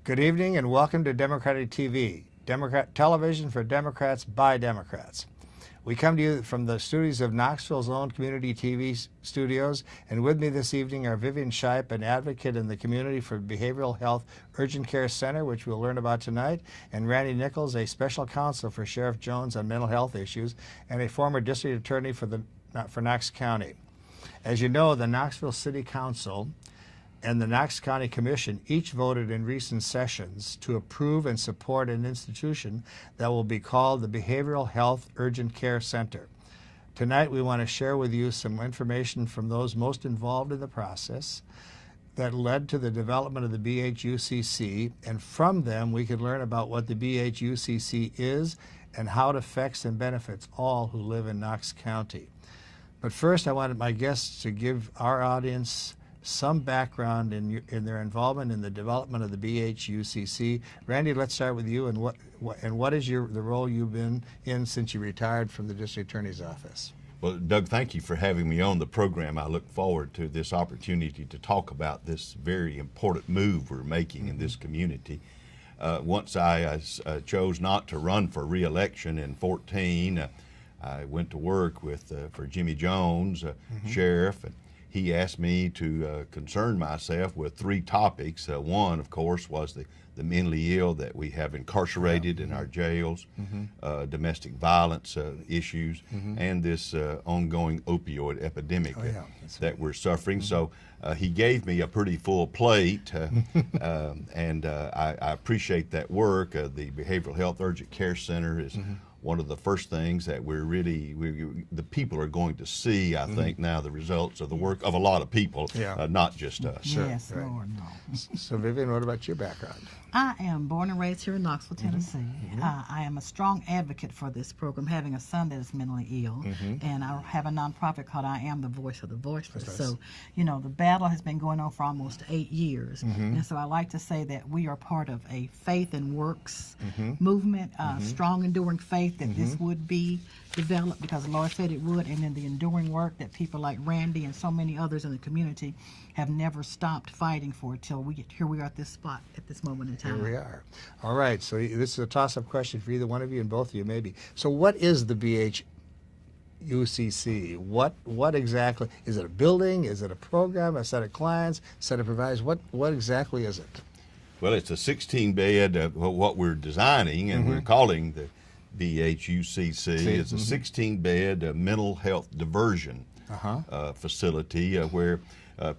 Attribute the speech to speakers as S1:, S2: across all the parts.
S1: Good evening and welcome to Democratic TV, Democrat television for Democrats by Democrats. We come to you from the studios of Knoxville's own community TV studios, and with me this evening are Vivian Shipe, an advocate in the Community for Behavioral Health Urgent Care Center, which we'll learn about tonight, and Randy Nichols, a special counsel for Sheriff Jones on mental health issues, and a former district attorney for Knox County. As you know, the Knoxville City Council and the Knox County Commission each voted in recent sessions to approve and support an institution that will be called the Behavioral Health Urgent Care Center. Tonight we want to share with you some information from those most involved in the process that led to the development of the BHUCC, and from them we can learn about what the BHUCC is and how it affects and benefits all who live in Knox County. But first I wanted my guests to give our audience some background in their involvement in the development of the BHUCC. Randy, let's start with you. And what is the role you've been in since you retired from the district attorney's office?
S2: Well, Doug, thank you for having me on the program. I look forward to this opportunity to talk about this very important move we're making in this community. Once I chose not to run for re-election in 2014, I went to work for Jimmy Jones, sheriff, and he asked me to concern myself with three topics. One, of course, was the mentally ill that we have incarcerated in our jails, domestic violence issues, and this ongoing opioid epidemic that we're suffering. So he gave me a pretty full plate, and I appreciate that work. The Behavioral Health Urgent Care Center is one of the first things that the people are going to see, I think, now the results of the work of a lot of people, not just us.
S3: Sure. Yes, right. Lord, no.
S1: So Vivian, what about your background?
S3: I am born and raised here in Knoxville, Tennessee. I am a strong advocate for this program, having a son that is mentally ill, and I have a nonprofit called I Am the Voice of the Voiceless. So, you know, the battle has been going on for almost 8 years, and so I like to say that we are part of a faith and works movement, strong enduring faith that this would be developed because the Lord said it would, and then the enduring work that people like Randy and so many others in the community have never stopped fighting for till here we are at this spot at this moment in time.
S1: Here we are. All right, so this is a toss-up question for either one of you and both of you maybe. So what is the BHUCC? What exactly, is it a building, is it a program, a set of clients, a set of providers? What exactly is it?
S2: Well, it's a 16-bed, what we're designing, and we're calling the BHUCC. It's a 16-bed mental health diversion facility where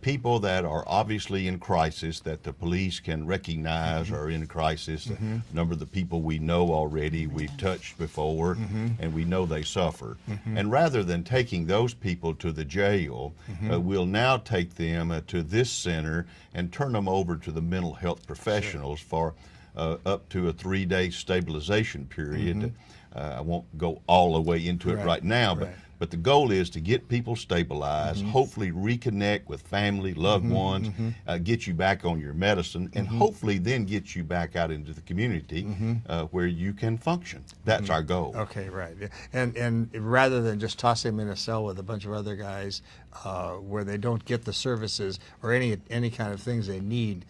S2: people that are obviously in crisis, that the police can recognize are in crisis, a number of the people we know already, we've touched before, and we know they suffer. And rather than taking those people to the jail, we'll now take them to this center and turn them over to the mental health professionals for up to a 3-day stabilization period. I won't go all the way into it right now, but the goal is to get people stabilized, hopefully reconnect with family, loved ones, get you back on your medicine, and hopefully then get you back out into the community where you can function. That's our goal.
S1: Okay, right. And rather than just toss them in a cell with a bunch of other guys where they don't get the services or any kind of things they need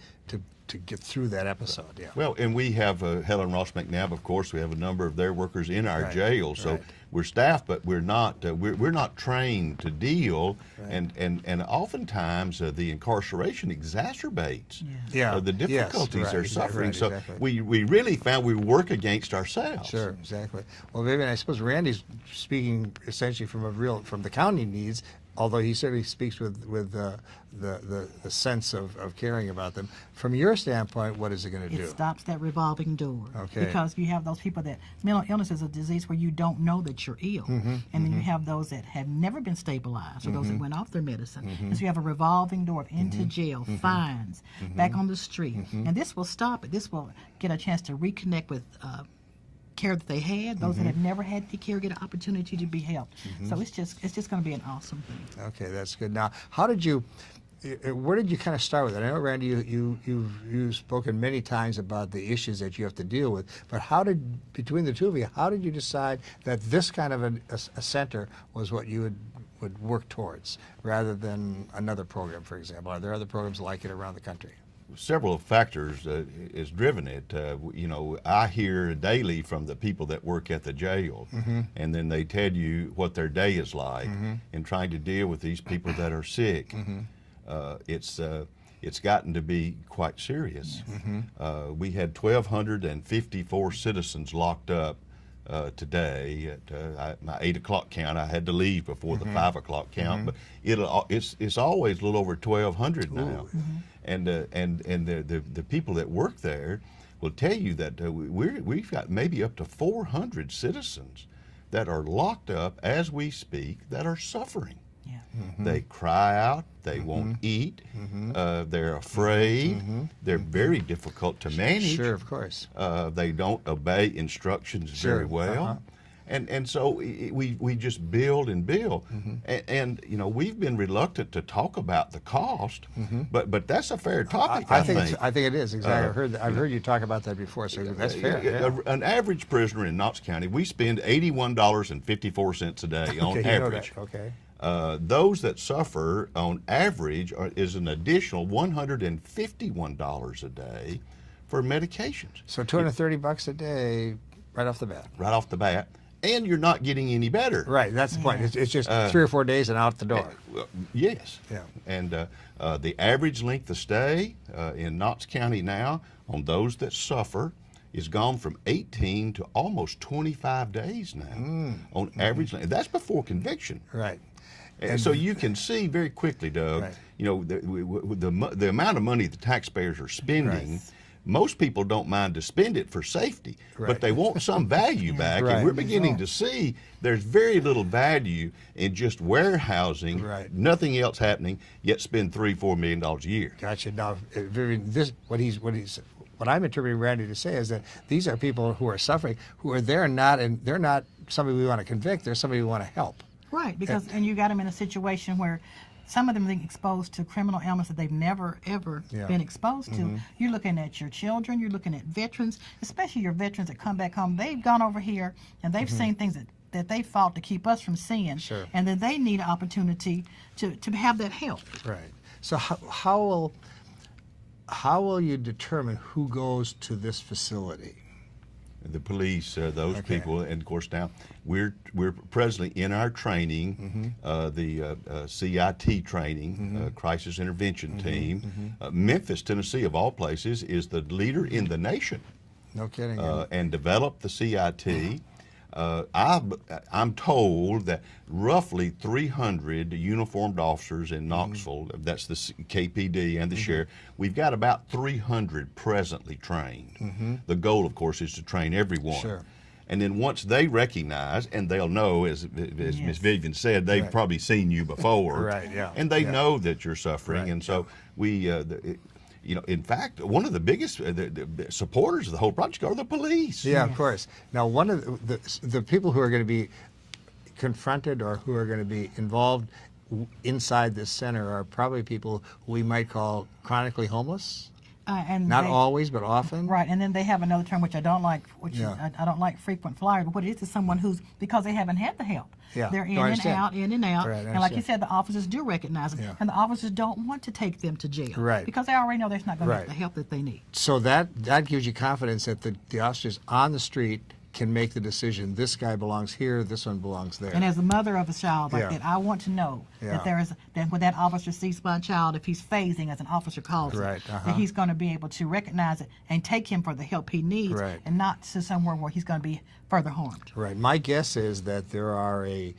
S1: to get through that episode.
S2: Well, and we have Helen Ross McNabb, of course. We have a number of their workers in our jail, so we're staffed, but we're not trained to deal, and oftentimes the incarceration exacerbates the difficulties they're suffering. So we really found we work against ourselves.
S1: Sure, exactly. Well, Vivian, I suppose Randy's speaking essentially from the county needs, although he certainly speaks with the sense of caring about them. From your standpoint, what is it going to do?
S3: It stops that revolving door.
S1: Okay.
S3: Because you have those people that mental illness is a disease where you don't know that you're ill, and then you have those that have never been stabilized or those that went off their medicine. And so you have a revolving door of into jail, fines, back on the street, and this will stop it. This will get a chance to reconnect with care that they had. Those that have never had the care get an opportunity to be helped. So it's just going to be an awesome thing.
S1: Okay, that's good. Now, where did you kind of start with it? I know, Randy, you've spoken many times about the issues that you have to deal with, but between the two of you, how did you decide that this kind of a center was what you would work towards, rather than another program, for example? Are there other programs like it around the country?
S2: several factors is driven it. You know, I hear daily from the people that work at the jail, and then they tell you what their day is like, and trying to deal with these people that are sick. It's gotten to be quite serious. We had 1,254 citizens locked up today at my 8 o'clock count. I had to leave before the 5 o'clock count, but it's always a little over 1,200 now. And the people that work there will tell you that we've got maybe up to 400 citizens that are locked up as we speak that are suffering. They cry out, they won't eat, they're afraid, they're very difficult to manage.
S1: Sure, of course.
S2: They don't obey instructions very well. And so we just build and build. And you know, we've been reluctant to talk about the cost, but that's a fair topic, I think.
S1: I think it is, exactly. I've heard you talk about that before, so that's fair. Yeah.
S2: An average prisoner in Knox County, we spend $81.54 a day on average.
S1: Okay.
S2: Those that suffer on average is an additional $151 a day for medications.
S1: So $230 a day right off the bat.
S2: Right off the bat. And you're not getting any better.
S1: Right, that's the point. It's just 3 or 4 days and out the door.
S2: Yes.
S1: Yeah.
S2: And the average length of stay in Knox County now on those that suffer is gone from 18 to almost 25 days now on average length. That's before conviction.
S1: Right.
S2: And so you can see very quickly, Doug, you know, the amount of money the taxpayers are spending. Most people don't mind to spend it for safety, but they want some value back. And we're beginning to see there's very little value in just warehousing, nothing else happening, yet spend $3-4 million a year.
S1: Gotcha. Now, this what I'm interpreting Randy to say is that these are people who are suffering, who are they're not somebody we want to convict. They're somebody we want to help.
S3: Right, because and you got them in a situation where some of them being exposed to criminal elements that they've never, ever been exposed to. You're looking at your children, you're looking at veterans, especially your veterans that come back home. They've gone over here and they've seen things that they fought to keep us from seeing.
S1: Sure.
S3: And then they need an opportunity to have that help.
S1: Right. So how will you determine who goes to this facility?
S2: The police, those people, and of course now we're presently in our training, the CIT training, Crisis Intervention Team. Memphis, Tennessee, of all places, is the leader in the nation.
S1: No kidding.
S2: And developed the CIT. I'm told that roughly 300 uniformed officers in Knoxville, that's the KPD and the sheriff, we've got about 300 presently trained. The goal, of course, is to train everyone.
S1: Sure.
S2: And then once they recognize, and they'll know, as Ms. Vivian said, they've probably seen you before. And they know that you're suffering. And so we... you know, in fact, one of the biggest the supporters of the whole project are the police.
S1: Yeah, of course. Now, one of the people who are going to be confronted or who are going to be involved inside this center are probably people who we might call chronically homeless.
S3: And
S1: not always, but often.
S3: Right, and then they have another term which I don't like, which is, I don't like frequent flyer, but what it is someone who's, because they haven't had the help. They're in and out, in and out. Right, and like you said, the officers do recognize them, and the officers don't want to take them to jail. Because they already know they're not going to get the help that they need.
S1: So that gives you confidence that the officers on the street can make the decision, this guy belongs here, this one belongs there.
S3: And as a mother of a child like that, I want to know that that when that officer sees my child, if he's phasing, as an officer calls it, that he's going to be able to recognize it and take him for the help he needs, and not to somewhere where he's going to be further harmed.
S1: Right. My guess is that there are a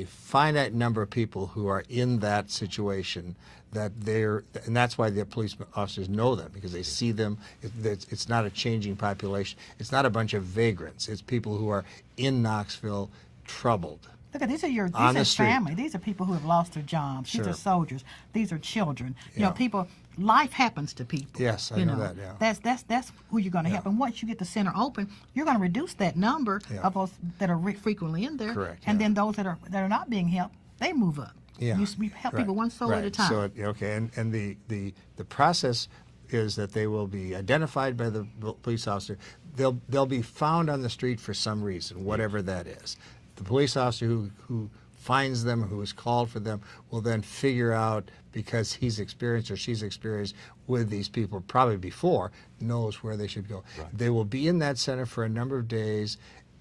S1: finite number of people who are in that situation, and that's why the police officers know them, because they see them. It's not a changing population. It's not a bunch of vagrants. It's people who are in Knoxville troubled.
S3: Look, these are family. These are people who have lost their jobs. These are soldiers. These are children. You know, people. Life happens to people.
S1: Yes, I know that. Yeah.
S3: That's who you're going to help. And once you get the center open, you're going to reduce that number of those that are frequently in there.
S1: Correct.
S3: And then those that are not being helped, they move up.
S1: Yeah.
S3: You help people one soul at a time.
S1: So and the process is that they will be identified by the police officer. They'll be found on the street for some reason, whatever that is. The police officer who finds them, who has called for them, will then figure out, because he's experienced or she's experienced with these people probably before, knows where they should go.
S2: Right.
S1: They will be in that center for a number of days,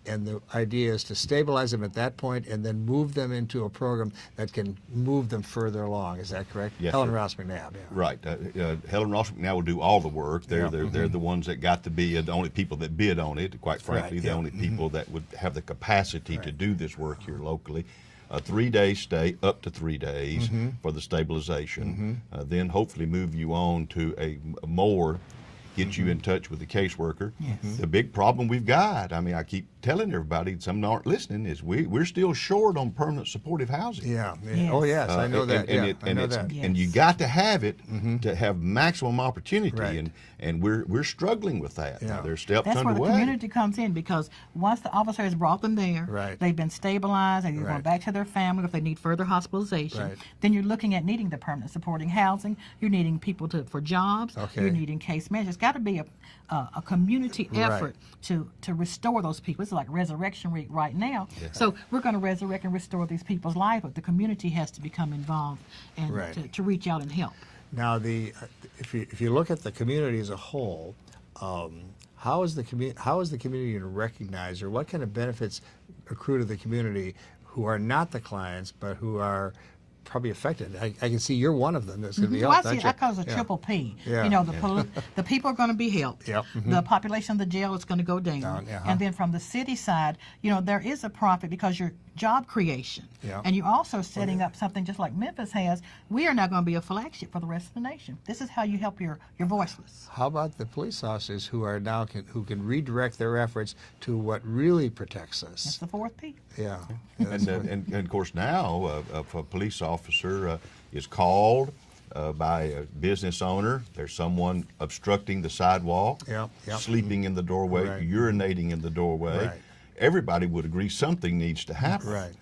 S1: and the idea is to stabilize them at that point and then move them into a program that can move them further along. Is that correct?
S2: Yes,
S1: Helen
S2: sir.
S1: Ross McNabb. Yeah.
S2: Right. Helen Ross McNabb will do all the work. They're the ones that got to be the only people that bid on it. Quite frankly,
S1: Right,
S2: the only people that would have the capacity to do this work here locally. A 3-day stay, up to 3 days for the stabilization. Then hopefully move you on to a more, get you in touch with the caseworker.
S3: Yes.
S2: The big problem we've got, I mean, I keep telling everybody, some aren't listening, is we're still short on permanent supportive housing.
S1: Yeah.
S3: Yes.
S1: Oh, yes, I know that. I know that.
S2: And you got to have it to have maximum opportunity,
S1: Right.
S2: and we're struggling with that.
S1: Yeah.
S2: Now, there's steps
S3: That's where
S2: underway.
S3: the community comes in, because once the officer has brought them there,
S1: Right.
S3: they've been stabilized, and you're going
S1: Right.
S3: back to their family if they need further hospitalization.
S1: Right.
S3: Then you're looking at needing the permanent supporting housing. You're needing people for jobs.
S1: Okay.
S3: You're needing case managers. It's got to be a community
S1: Right.
S3: effort to restore those people. It's like Resurrection Week right now. So we're going to resurrect and restore these people's lives, but the community has to become involved and
S1: Right.
S3: to reach out and help.
S1: Now, if you look at the community as a whole, how is the community going to recognize, or what kind of benefits accrue to the community who are not the clients but who are probably affected? I can see you're one of them that's going to be
S3: Well,
S1: helped.
S3: I see.
S1: aren't you?
S3: I call it a
S1: Yeah.
S3: triple P.
S1: Yeah.
S3: You know, the people are going to be helped.
S1: Yep.
S3: The population of the jail is going to go down.
S1: Down, uh-huh.
S3: And then from the city side, you know, there is a profit because you're job creation.
S1: Yeah.
S3: And you're also setting up something just like Memphis has. We are now going to be a flagship for the rest of the nation. This is how you help your voiceless.
S1: How about the police officers who are now who can redirect their efforts to what really protects
S3: That's
S1: us?
S3: the fourth P.
S1: Yeah.
S2: And of course now, if a police officer is called by a business owner, there's someone obstructing the sidewalk,
S1: Yep, yep.
S2: sleeping in the doorway,
S1: Right.
S2: urinating in the doorway.
S1: Right.
S2: Everybody would agree something needs to happen.
S1: Right.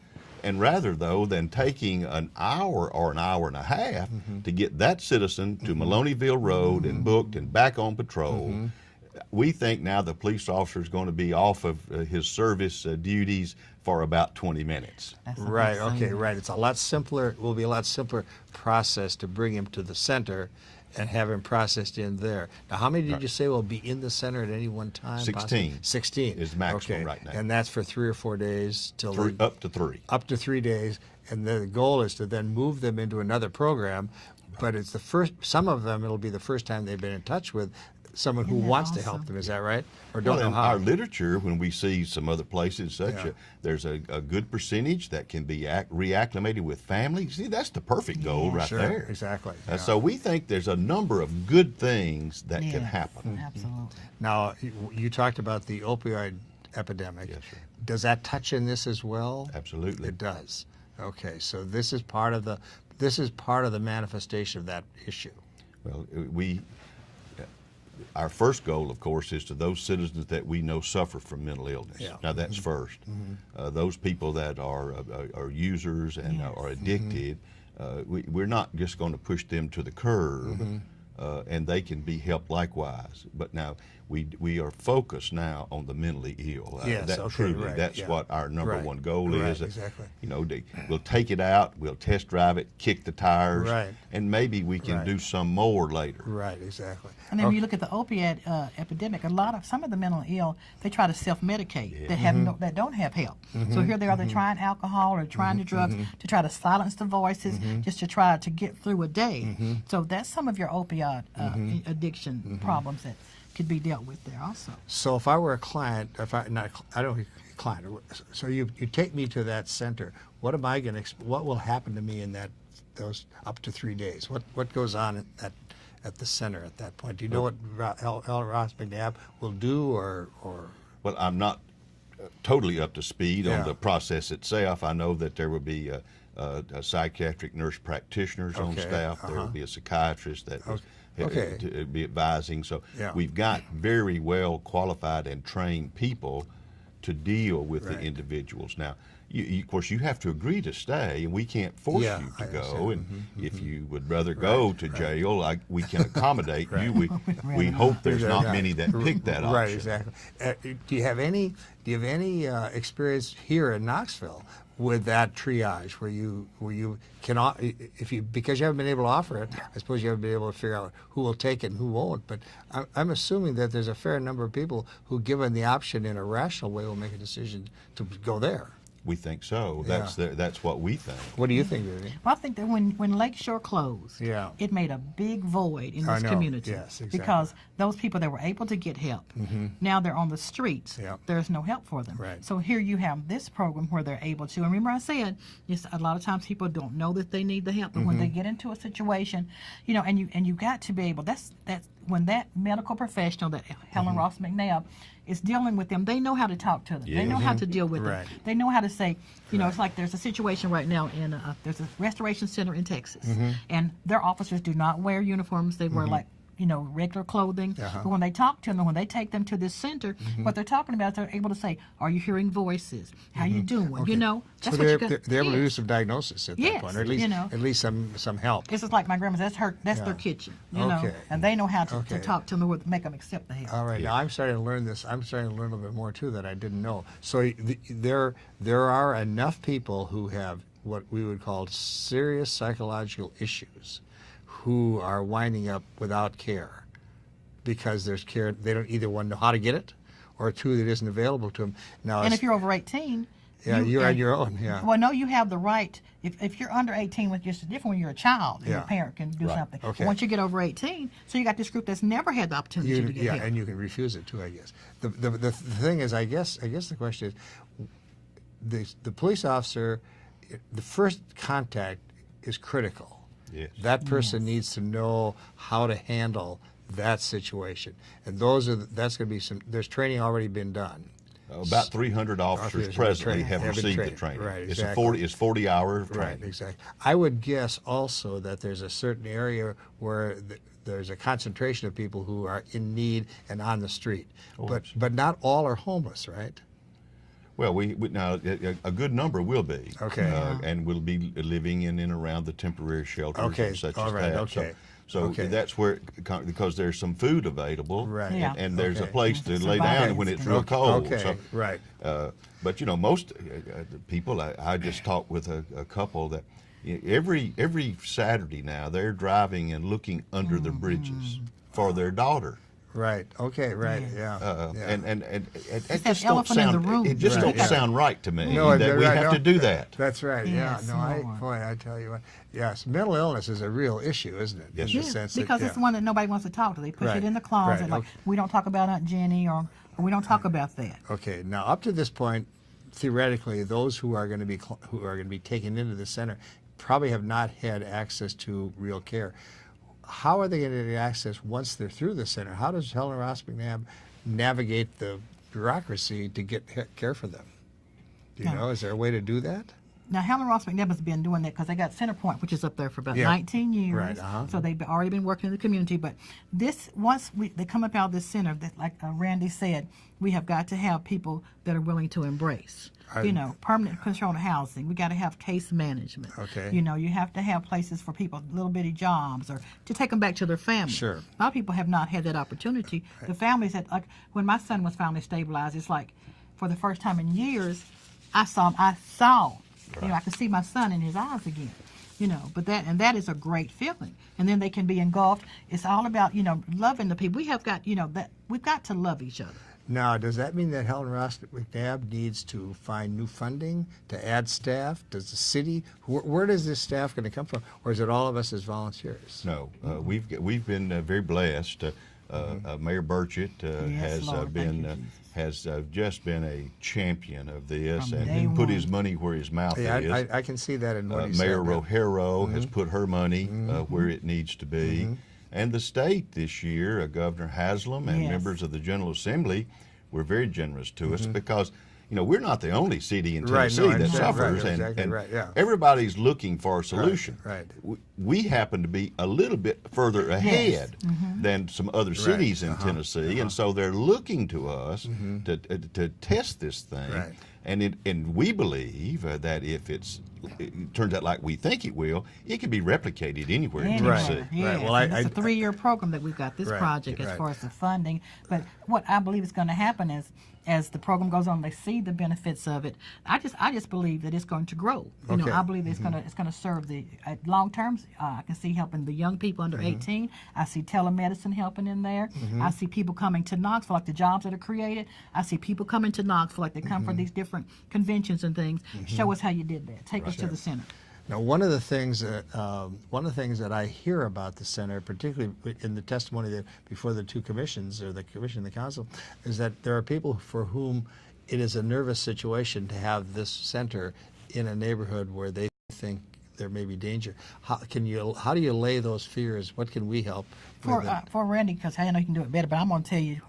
S2: And rather, though, than taking an hour or an hour and a half to get that citizen to Maloneyville Road and booked and back on patrol, we think now the police officer is going to be off of his service duties for about 20 minutes.
S3: That's a
S1: Right,
S3: big
S1: okay,
S3: thing.
S1: right. It's a lot simpler, it will be a lot simpler process to bring him to the center and have him processed in there. Now, how many did you say will be in the center at any one time?
S2: 16.
S1: 16
S2: is maximum
S1: okay.
S2: right now.
S1: And that's for 3 or 4 days till
S2: Up to 3.
S1: up to 3 days, and the goal is to then move them into another program. But it's the first. Some of them, it'll be the first time they've been in touch with someone who
S3: Isn't that
S1: wants to
S3: awesome?
S1: help them. Is that right? Or don't know
S2: in
S1: how?
S2: our literature, when we see some other places,
S1: Yeah.
S2: there's a good percentage that can be reacclimated with family. See, that's the perfect goal right
S1: Sure,
S2: there.
S1: exactly. Yeah.
S2: So we think there's a number of good things that can
S3: Yes,
S2: happen.
S3: Absolutely.
S1: Now, you talked about the opioid epidemic.
S2: Yes, sir.
S1: Does that touch in this as well?
S2: Absolutely.
S1: It does. Okay, so this is part of the manifestation of that issue.
S2: Well, our first goal, of course, is to those citizens that we know suffer from mental illness.
S1: Yeah.
S2: Now, that's first. Those people that are users and
S3: Yes.
S2: are addicted, we're not just going to push them to the curb, and they can be helped likewise. But now, we are focused now on the mentally ill.
S1: Yes, okay,
S2: truly,
S1: right,
S2: that's
S1: yeah.
S2: what our number
S1: Right,
S2: one goal
S1: right,
S2: is.
S1: exactly.
S2: You know, we'll take it out, we'll test drive it, kick the tires,
S1: Right.
S2: and maybe we can
S1: Right.
S2: do some more later.
S1: Right, exactly.
S3: And then when you look at the opiate epidemic, some of the mentally ill, they try to self-medicate that that don't have help. So here they are, they're trying alcohol or trying the drugs to try to silence the voices, just to try to get through a day. So that's some of your opioid addiction problems that could be dealt with there also.
S1: So if I were a client, I don't a client. So you take me to that center. What am I going to? What will happen to me in those up to 3 days? What goes on at the center at that point? Do you know what Helen Ross McNabb will do, or?
S2: Well, I'm not totally up to speed
S1: Yeah.
S2: on the process itself. I know that there will be a psychiatric nurse practitioners on
S1: Okay,
S2: staff. There will be a psychiatrist that will
S1: Okay.
S2: to be advising. So
S1: Yeah.
S2: we've got very well qualified and trained people to deal with the
S1: Right.
S2: individuals. Now, of course, you have to agree to stay, and we can't force you to go. And if you would rather go to jail, we can accommodate you. We hope there's not many that pick that option.
S1: Right, exactly. Do you have any experience here in Knoxville with that triage, where you cannot, because you haven't been able to offer it, I suppose you haven't been able to figure out who will take it and who won't. But I'm assuming that there's a fair number of people who, given the option in a rational way, will make a decision to go there.
S2: We think so. That's what we think.
S1: What do you think, Vivian?
S3: Well, I think that when Lakeshore closed,
S1: yeah,
S3: it made a big void in this community.
S1: Yes, exactly.
S3: Because those people that were able to get help, now they're on the streets.
S1: Yeah.
S3: There's no help for them.
S1: Right.
S3: So here you have this program where they're able to. And remember I said, a lot of times people don't know that they need the help, but when they get into a situation, and you got to be able. That's when that medical professional, that Helen Ross McNabb, is dealing with them, they know how to talk to them. They know how to deal with them. They know how to say, it's like there's a situation right now in there's a restoration center in Texas, and their officers do not wear uniforms. They wear like regular clothing. But when they talk to them, when they take them to this center, what they're talking about is they're able to say, "Are you hearing voices? How you doing?"
S1: Okay.
S3: That's
S1: so
S3: what you got.
S1: they're able to do some diagnosis at that point, or at least some help.
S3: This is like my grandma's. That's their kitchen, and they know how to talk to them, make them accept the help.
S1: All right, now I'm starting to learn this. I'm starting to learn a little bit more too that I didn't know. So there are enough people who have what we would call serious psychological issues, who are winding up without care because there's care. They don't either one know how to get it, or two, that isn't available to them. Now,
S3: and if you're over 18,
S1: you're on your own. Yeah.
S3: Well, no, you have the right. If you're under 18, it's just different when you're a child and your parent can do something.
S1: Okay.
S3: But once you get over 18, so you got this group that's never had the opportunity to get help.
S1: And you can refuse it too, I guess. The thing is, I guess the question is, the police officer, the first contact is critical.
S2: Yes.
S1: That person needs to know how to handle that situation, and that's going to be there's training already been done.
S2: About 300 officers presently have received the training.
S1: Right,
S2: exactly. It's 40 hours of training.
S1: Right, exactly. I would guess also that there's a certain area where there's a concentration of people who are in need and on the street, but not all are homeless, right?
S2: Well, we now a good number will be.
S1: Okay.
S2: And will be living in and around the temporary shelters and such as that.
S1: Okay.
S2: So that's where, because there's some food available,
S1: right?
S2: And there's a place to lay down when it's real cold.
S1: Okay.
S2: So,
S1: right.
S2: But most people, I just talked with a couple that every Saturday now they're driving and looking under the bridges for their daughter.
S1: Right. Okay. Right. Yeah.
S2: And it
S3: just don't sound.
S2: It just don't sound right to me.
S1: No,
S2: that we have to do that.
S1: That's right.
S3: Yes,
S1: yeah. No. I tell you what. Yes. Mental illness is a real issue, isn't it?
S2: Yes.
S1: In the sense
S3: because it's the one that nobody wants to talk to. They push it in the closet. Like we don't talk about Aunt Jenny, or we don't talk about that.
S1: Okay. Now, up to this point, theoretically, those who are going to be taken into the center probably have not had access to real care. How are they going to get access once they're through the center? How does Helen Ross McNabb navigate the bureaucracy to get care for them? Do you know? Is there a way to do that?
S3: Now, Helen Ross McNabb has been doing that because they got Centerpoint, which is up there for about 19 years.
S1: Right.
S3: So they've already been working in the community. But once they come up out of this center, like Randy said, we have got to have people that are willing to embrace. Permanent controlled housing. We got to have case management.
S1: Okay.
S3: You have to have places for people, little bitty jobs, or to take them back to their family.
S1: Sure.
S3: A lot of people have not had that opportunity. Right. The families that, like when my son was finally stabilized, it's like for the first time in years, I saw. Right. I could see my son in his eyes again. But that is a great feeling. And then they can be engulfed. It's all about loving the people. We have got that we've got to love each other.
S1: Now, does that mean that Helen Ross McNabb needs to find new funding to add staff? Does the city, where does this staff going to come from, or is it all of us as volunteers?
S2: No, we've been very blessed. Mayor Burchett has just been a champion of this and put his money where his mouth is.
S1: I can see that in what he
S2: Mayor
S1: said.
S2: Rohero has put her money where it needs to be. And the state this year, Governor Haslam and members of the General Assembly were very generous to us because, we're not the only city in
S1: Right,
S2: Tennessee
S1: no, I
S2: that
S1: understand.
S2: suffers,
S1: Right,
S2: and,
S1: exactly
S2: and
S1: right, yeah.
S2: everybody's looking for a solution.
S1: Right.
S2: We happen to be a little bit further ahead than some other cities in Tennessee, and so they're looking to us to test this thing.
S1: Right.
S2: And we believe that if it turns out like we think it will, it can be replicated anywhere in Tennessee.
S1: Right.
S3: Yes.
S1: Well,
S3: and it's a 3-year program that we've got this project as far as the funding. But what I believe is going to happen is, as the program goes on, they see the benefits of it. I just believe that it's going to grow. I believe it's going to serve the long term. I can see helping the young people under 18. I see telemedicine helping in there. I see people coming to Knoxville, like the jobs that are created. I see people coming to Knoxville, like they come for these different conventions and things. Show us how you did that. Take us to the center.
S1: Now, one of the things that I hear about the center, particularly in the testimony before the two commissions, or the commission and the council, is that there are people for whom it is a nervous situation to have this center in a neighborhood where they think there may be danger. How do you lay those fears? What can we help
S3: for Randy? Because I know you can do it better, but I'm going to tell you.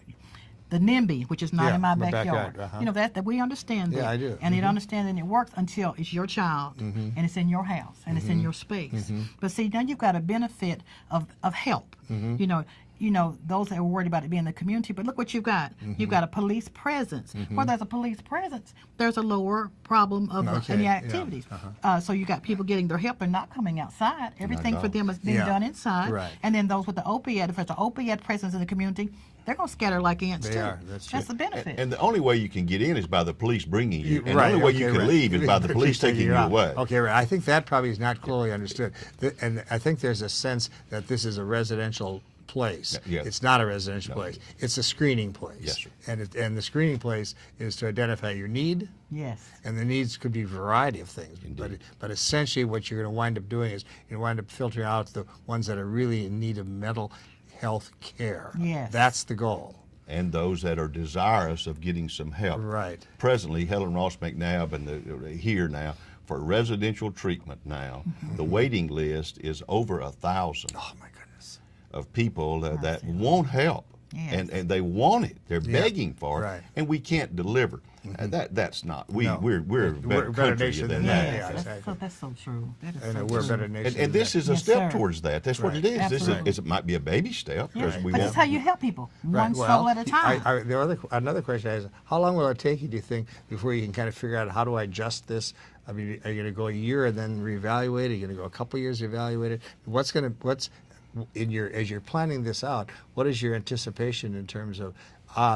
S3: The NIMBY, which is not in my backyard. That we understand that.
S1: Yeah, I do.
S3: And it understands, and it works until it's your child, and it's in your house, and it's in your space. But see, now you've got a benefit of help. Those that are worried about it being in the community, but look what you've got. You've got a police presence. Where there's a police presence, there's a lower problem of any activities. So you got people getting their help. They're not coming outside. Everything for them is being done inside.
S1: Right.
S3: And then those with the opiate, if there's an opiate presence in the community, they're going to scatter like ants too. That's the benefit.
S2: And the only way you can get in is by the police bringing you. And
S1: right,
S2: the only way you can leave is by the police taking you away.
S1: Okay, right. I think that probably is not clearly understood. And I think there's a sense that this is a residential place.
S2: Yes.
S1: It's not a residential place. It's a screening place.
S2: Yes, sir.
S1: And the screening place is to identify your need.
S3: Yes.
S1: And the needs could be a variety of things. But essentially what you're going to wind up doing is you're going to wind up filtering out the ones that are really in need of mental health care.
S3: Yes.
S1: That's the goal.
S2: And those that are desirous of getting some help.
S1: Right.
S2: Presently, Helen Ross McNabb here now for residential treatment now. The waiting list is over 1,000.
S1: Oh my goodness.
S2: Of people that want help.
S3: Yes.
S2: And they want it. They're begging for it.
S1: Right.
S2: And we can't deliver. That's not. We're a better country
S1: nation
S2: than
S1: than
S2: that.
S1: Yeah,
S3: exactly. That's so true. That is
S1: And
S3: so
S1: we're a
S3: true.
S1: better nation.
S2: And this is a step towards that. That's what it is.
S3: Absolutely.
S2: It might be a baby step.
S3: Yes.
S2: We
S3: But
S2: want
S3: that's how you help people, one soul at a time.
S1: Another question I have is, how long will it take you, do you think, before you can kind of figure out how do I adjust this? I mean, are you going to go a year and then reevaluate? Are you going to go a couple years reevaluate it? As you're planning this out, what is your anticipation in terms of,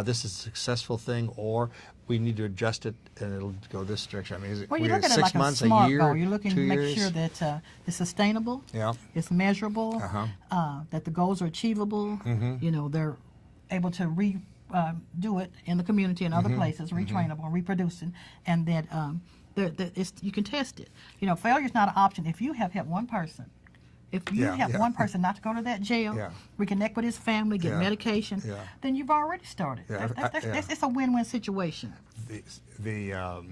S1: this is a successful thing, or we need to adjust it and it'll go this direction? I mean, is it
S3: Well, you're looking at
S1: 6
S3: like
S1: months,
S3: a smart
S1: year,
S3: goal. You're looking
S1: 2
S3: to make
S1: years?
S3: sure that it's sustainable, it's measurable, that the goals are achievable, they're able to do it in the community and other places, retrainable, reproducing, and that you can test it. Failure is not an option. If you have helped one person, if you help one person not to go to that jail, reconnect with his family, get medication, then you've already started. It's a win-win situation.
S1: The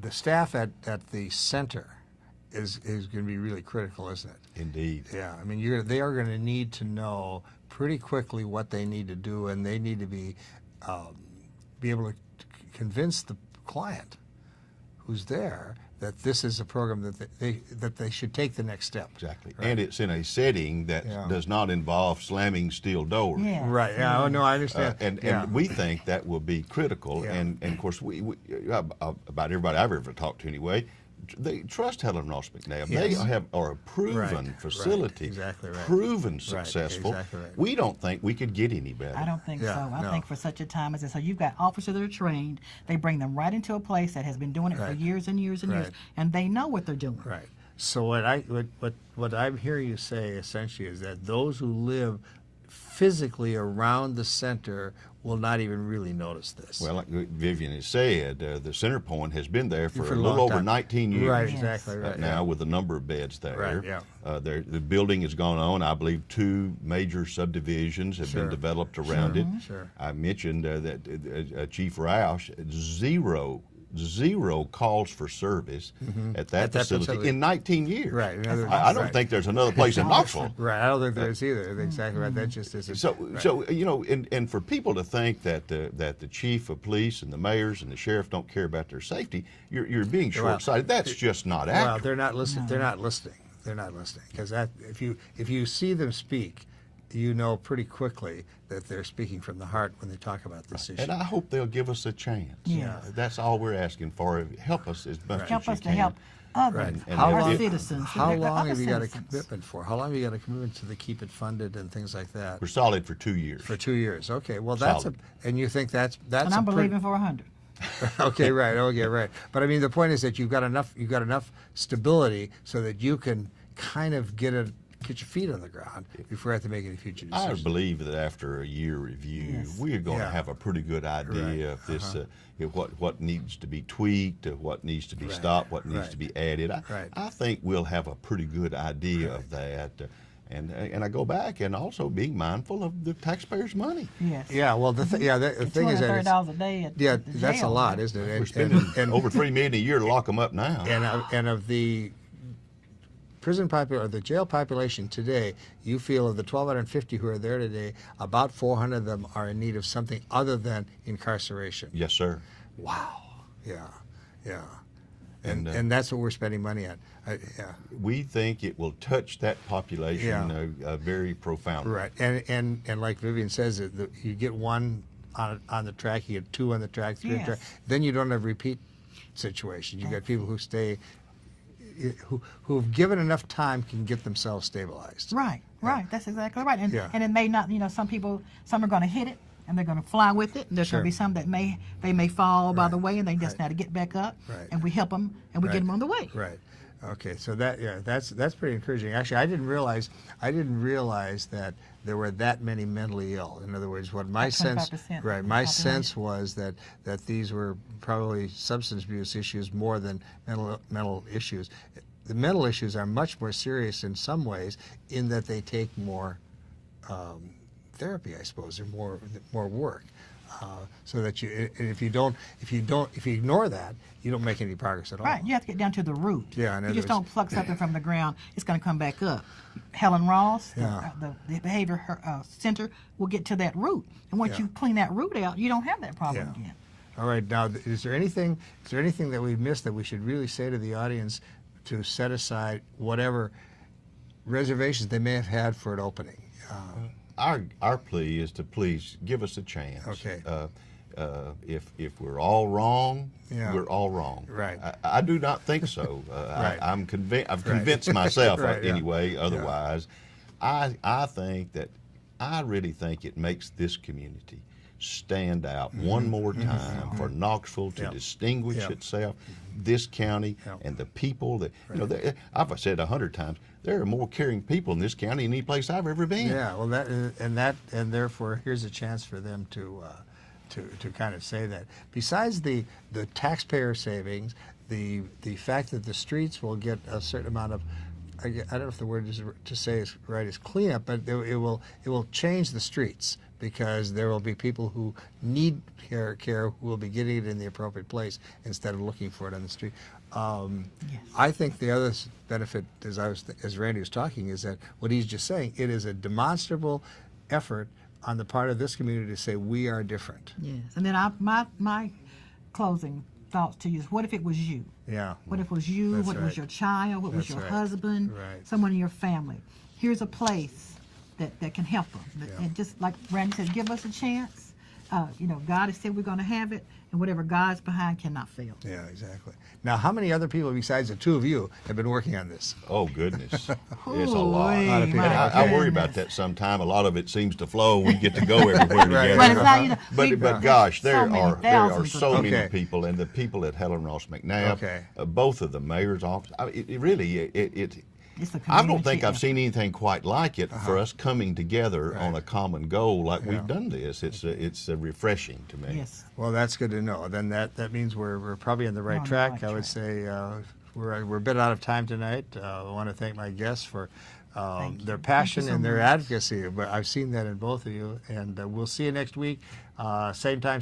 S1: staff at the center is going to be really critical, isn't it?
S2: Indeed.
S1: Yeah, I mean, they are going to need to know pretty quickly what they need to do, and they need to be able to convince the client who's there that this is a program that they should take the next step.
S2: Exactly.
S1: Right?
S2: And it's in a setting that does not involve slamming steel doors.
S3: Yeah.
S1: Right. Yeah. Oh, no, I understand.
S2: And we think that will be critical.
S1: Yeah.
S2: And of course, we about everybody I've ever talked to anyway, they trust Helen Ross McNabb.
S1: Yes.
S2: They are a proven facility,
S1: exactly right.
S2: proven successful.
S1: Exactly right.
S2: We don't think we could get any better.
S3: I don't think so.
S1: Yeah,
S3: I think for such a time as this, so you've got officers that are trained. They bring them right into a place that has been doing it for years and years and years, and they know what they're doing.
S1: Right. So what I'm hearing you say essentially is that those who live physically around the center will not even really notice this.
S2: Well, like Vivian has said, the center point has been there for a
S1: a
S2: little
S1: long
S2: over
S1: time.
S2: 19 years.
S1: Right, exactly right.
S2: Now with a number of beds there.
S1: Right, yeah.
S2: The building has gone on. I believe 2 major subdivisions have been developed around it.
S1: Sure.
S2: I mentioned that Chief Roush, 0 0 calls for service at that facility in 19 years.
S1: Right.
S2: I don't think there's another place in Knoxville.
S1: Right. I don't think there is either. Exactly right. That just isn't.
S2: So you know, and for people to think that the chief of police and the mayors and the sheriff don't care about their safety, you're being short-sighted. That's just not accurate.
S1: Well, they're not listening. They're not listening. They're not listening because if you see them speak, you know pretty quickly that they're speaking from the heart when they talk about this issue.
S2: And I hope they'll give us a chance.
S3: Yeah.
S2: That's all we're asking for. Help us as much as you can.
S3: Help us to help others,
S2: And
S3: our citizens.
S1: How long have you got a
S3: citizens.
S1: commitment for? How long have you got a commitment to the keep it funded and things like that?
S2: We're solid for 2 years.
S1: For 2 years. Okay. Well, that's
S2: Solid.
S1: and you think that's
S3: And I'm believing for 100.
S1: Okay, right. Okay, right. But I mean, the point is that you've got enough stability so that you can kind of get your feet on the ground before you have to make any future decisions.
S2: I believe that after a year review, we are going to have a pretty good idea of this, what needs to be tweaked, what needs to be stopped, what needs to be added. I think we'll have a pretty good idea of that. And I go back and also being mindful of the taxpayers' money.
S3: Yes.
S1: Yeah. Well, the thing is that
S3: $230 a day.
S1: that's a lot, isn't it?
S2: We're spending over $3 million a year to lock them up now.
S1: And of the prison population, or the jail population today, you feel of the 1,250 who are there today, about 400 of them are in need of something other than incarceration.
S2: Yes, sir.
S1: Wow. Yeah. Yeah. And that's what we're spending money on.
S2: We think it will touch that population very profoundly.
S1: Right. And like Vivian says, you get one on the track, you get 2 on the track, 3 on the track. Then you don't have repeat situations. You got people who stay, who've given enough time can get themselves stabilized.
S3: Right. That's exactly right. And it may not, some are going to hit it and they're going to fly with it. And there's going to be some that may fall by the way, and they just have to get back up.
S1: Right.
S3: And we help them and we get them on the way.
S1: Right. Okay. So that's pretty encouraging. Actually, I didn't realize that there were that many mentally ill. In other words, what my sense, my sense was that these were probably substance abuse issues more than mental issues. The mental issues are much more serious in some ways, in that they take more therapy, I suppose, or more work. So that if you ignore that, you don't make any progress at all.
S3: Right, you have to get down to the root.
S1: Yeah,
S3: you just don't pluck something from the ground; it's going to come back up. Helen Ross, the behavior center, will get to that root, and once you clean that root out, you don't have that problem again.
S1: All right. Now, is there anything that we've missed that we should really say to the audience to set aside whatever reservations they may have had for an opening?
S2: Our plea is to please give us a chance.
S1: Okay.
S2: If we're all wrong, we're all wrong.
S1: Right.
S2: I do not think so.
S1: Right.
S2: I've convinced myself anyway. Otherwise, I really think it makes this community stand out one more time for Knoxville to distinguish itself, this county, and the people that I've said 100 times. There are more caring people in this county than any place I've ever been.
S1: Yeah, well, and therefore, here's a chance for them to kind of say that. Besides the taxpayer savings, the fact that the streets will get a certain amount of, I don't know if the word to say is right is cleanup, but it will change the streets, because there will be people who need care who will be getting it in the appropriate place instead of looking for it on the street. I think the other benefit, as Randy was talking, is that what he's just saying, it is a demonstrable effort on the part of this community to say we are different.
S3: Yes, and then my closing thoughts to you is, what if it was you?
S1: Yeah.
S3: What if it was you? What was your child? What was your husband?
S1: Right.
S3: Someone in your family? Here's a place that can help them.
S1: Yeah.
S3: And just like Randy said, give us a chance. God has said we're going to have it, and whatever God's behind cannot fail.
S1: Yeah, exactly. Now, how many other people besides the 2 of you have been working on this?
S2: Oh, goodness. It's a lot.
S1: Of people.
S2: I worry about that sometime. A lot of it seems to flow. We get to go everywhere together.
S3: But it's not,
S2: but gosh, there are so
S3: many
S2: many people, and the people at Helen Ross McNabb, both of the mayor's office. I don't think I've seen anything quite like it for us coming together on a common goal like we've done this. It's refreshing to me.
S3: Yes.
S1: Well, that's good to know. Then that means we're probably on the right track. I would say we're a bit out of time tonight. I want to thank my guests for their passion and their advocacy. But I've seen that in both of you, and we'll see you next week, same time, same